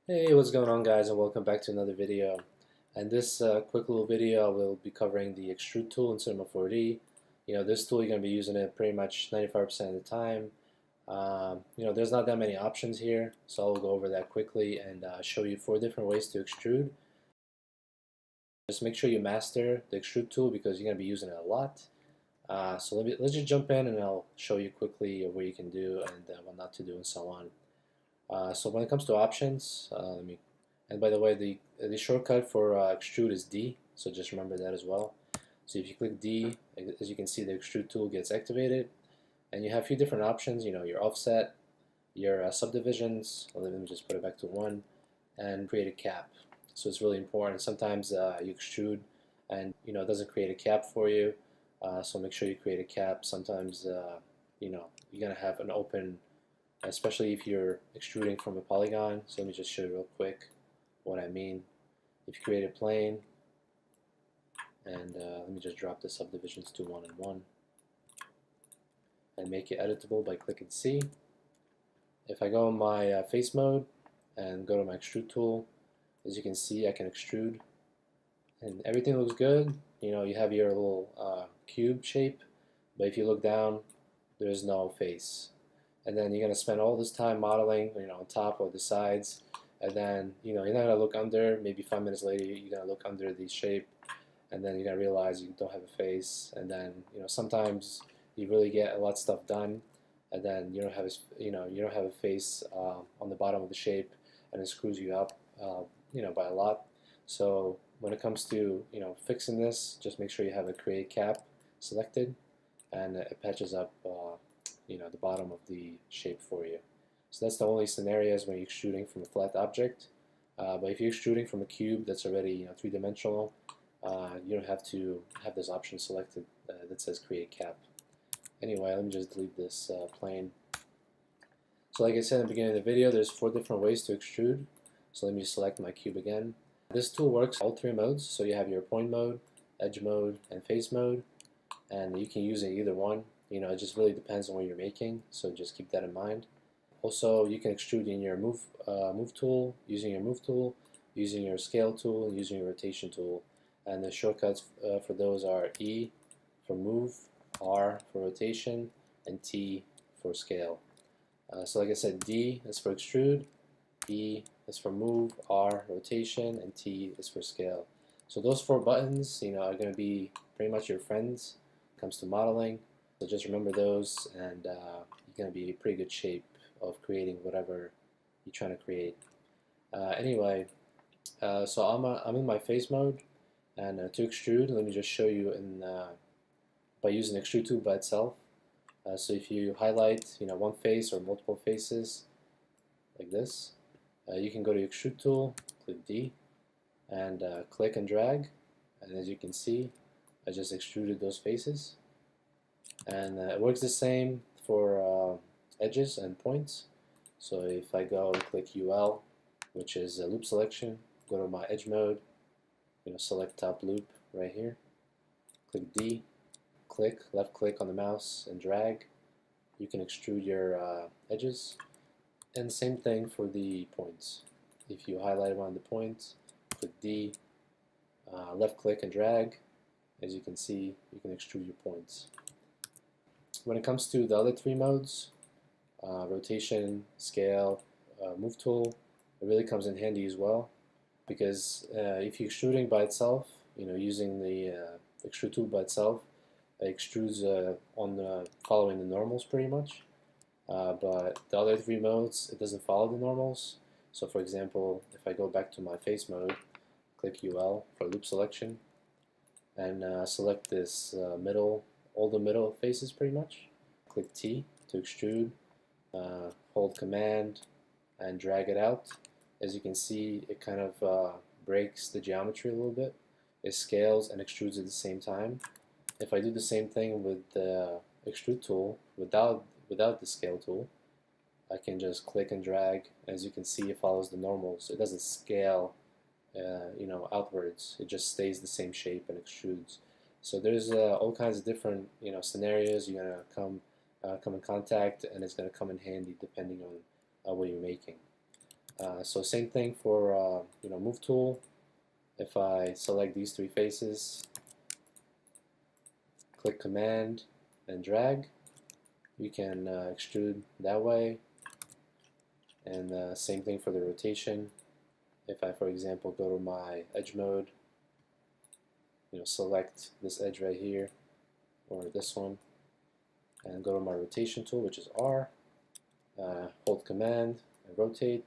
Hey, what's going on, guys, and welcome back to another video. And this quick little video, we'll be covering the Extrude tool in Cinema 4D. This tool you're going to be using it pretty much 95% of the time. There's not that many options here, so I'll go over that quickly and show you 4 different ways to extrude. Just make sure you master the Extrude tool because you're going to be using it a lot. So let's just jump in and I'll show you quickly what you can do and what not to do and so on. So when it comes to options, and by the way, the shortcut for extrude is D, so just remember that as well. So if you click D, as you can see, the extrude tool gets activated, and you have a few different options. Your offset, your subdivisions. Let me just put it back to 1, and create a cap. So it's really important. Sometimes you extrude, and it doesn't create a cap for you. So make sure you create a cap. Sometimes you're gonna have an open, especially if you're extruding from a polygon. So let me just show you real quick what I mean. If you create a plane, and let me just drop the subdivisions to 1 and 1, and make it editable by clicking C. If I go in my face mode and go to my extrude tool, as you can see, I can extrude, and everything looks good. You have your little cube shape, but if you look down, there's no face. And then you're going to spend all this time modeling, on top or the sides, and then you're not going to look under. Maybe 5 minutes later you're going to look under the shape, and then you're going to realize you don't have a face. And then sometimes you really get a lot of stuff done, and then you don't have a face on the bottom of the shape, and it screws you up by a lot. So when it comes to fixing this, just make sure you have a create cap selected, and it patches up the bottom of the shape for you. So that's the only scenarios when you're extruding from a flat object. But if you're extruding from a cube that's already three-dimensional, you don't have to have this option selected that says create cap. Anyway, let me just delete this plane. So like I said in the beginning of the video, there's 4 different ways to extrude. So let me select my cube again. This tool works all 3 modes. So you have your point mode, edge mode, and face mode, and you can use it either one. It just really depends on what you're making, so just keep that in mind. Also, you can extrude in your move tool, using your move tool, using your scale tool, and using your rotation tool. And the shortcuts for those are E for move, R for rotation, and T for scale. So like I said, D is for extrude, E is for move, R rotation, and T is for scale. So those 4 buttons, are going to be pretty much your friends when it comes to modeling. So just remember those, and you're going to be in pretty good shape of creating whatever you're trying to create. Anyway, so I'm in my face mode, and to extrude, let me just show you by using the extrude tool by itself. So if you highlight one face or multiple faces like this, you can go to extrude tool, click D, and click and drag, and as you can see, I just extruded those faces. And it works the same for edges and points. So if I go and click UL, which is a loop selection, go to my edge mode, select top loop right here, click D, left click on the mouse and drag. You can extrude your edges, and same thing for the points. If you highlight one of the points, click D, left click and drag. As you can see, you can extrude your points. When it comes to the other 3 modes, rotation, scale, move tool, it really comes in handy as well, because if you're extruding by itself, using the extrude tool by itself, it extrudes following the normals pretty much. But the other 3 modes, it doesn't follow the normals. So for example, if I go back to my face mode, click UL for loop selection, and select this all the middle faces pretty much. Click T to extrude, hold command, and drag it out. As you can see, it kind of breaks the geometry a little bit. It scales and extrudes at the same time. If I do the same thing with the extrude tool without the scale tool, I can just click and drag. As you can see, it follows the normals. It doesn't scale outwards. It just stays the same shape and extrudes. So there's all kinds of different scenarios you're gonna come in contact, and it's gonna come in handy depending on what you're making. So same thing for move tool. If I select these three faces, click command and drag, you can extrude that way. And same thing for the rotation. If I, for example, go to my edge mode, select this edge right here or this one, and go to my rotation tool, which is R, hold command and rotate.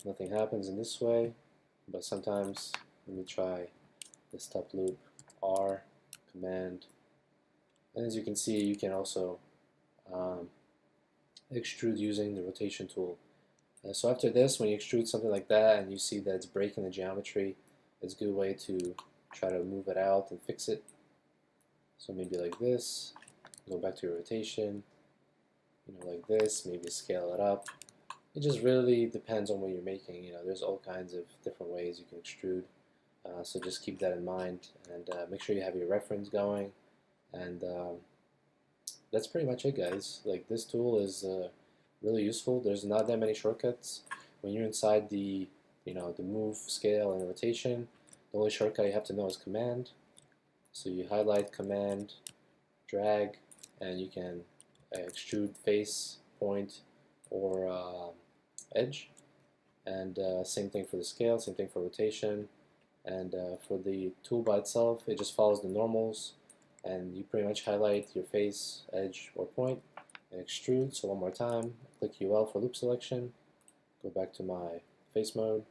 Nothing happens in this way, but sometimes, let me try this top loop, R, command, and as you can see, you can also extrude using the rotation tool. So after this, when you extrude something like that and you see that it's breaking the geometry, it's a good way to try to move it out and fix it. So maybe like this, go back to your rotation, like this, maybe scale it up. It just really depends on what you're making. There's all kinds of different ways you can extrude. So just keep that in mind, and make sure you have your reference going. And that's pretty much it, guys. Like, this tool is really useful. There's not that many shortcuts. When you're inside the the move, scale, and rotation, the only shortcut you have to know is command. So you highlight command, drag, and you can extrude face, point, or edge. And same thing for the scale, same thing for rotation. And for the tool by itself, it just follows the normals, and you pretty much highlight your face, edge, or point, and extrude. So one more time, click UL for loop selection, go back to my face mode,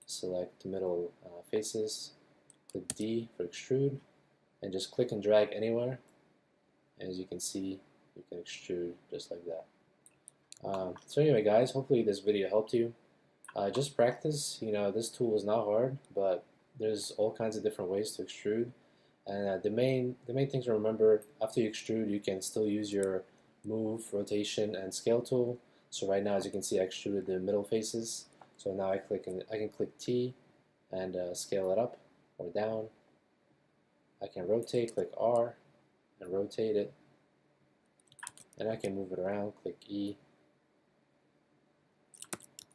select the middle faces, click D for extrude, and just click and drag anywhere. As you can see, you can extrude just like that. So anyway, guys, hopefully this video helped you. Just practice. This tool is not hard, but there's all kinds of different ways to extrude. And the main thing to remember, after you extrude, you can still use your move, rotation, and scale tool. So right now, as you can see, I extruded the middle faces. So now I can click T and scale it up or down. I can rotate, click R, and rotate it. And I can move it around, click E.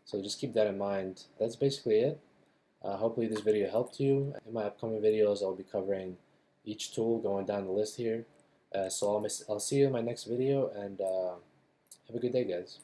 So just keep that in mind. That's basically it. Hopefully this video helped you. In my upcoming videos, I'll be covering each tool going down the list here. So I'll see you in my next video, and have a good day, guys.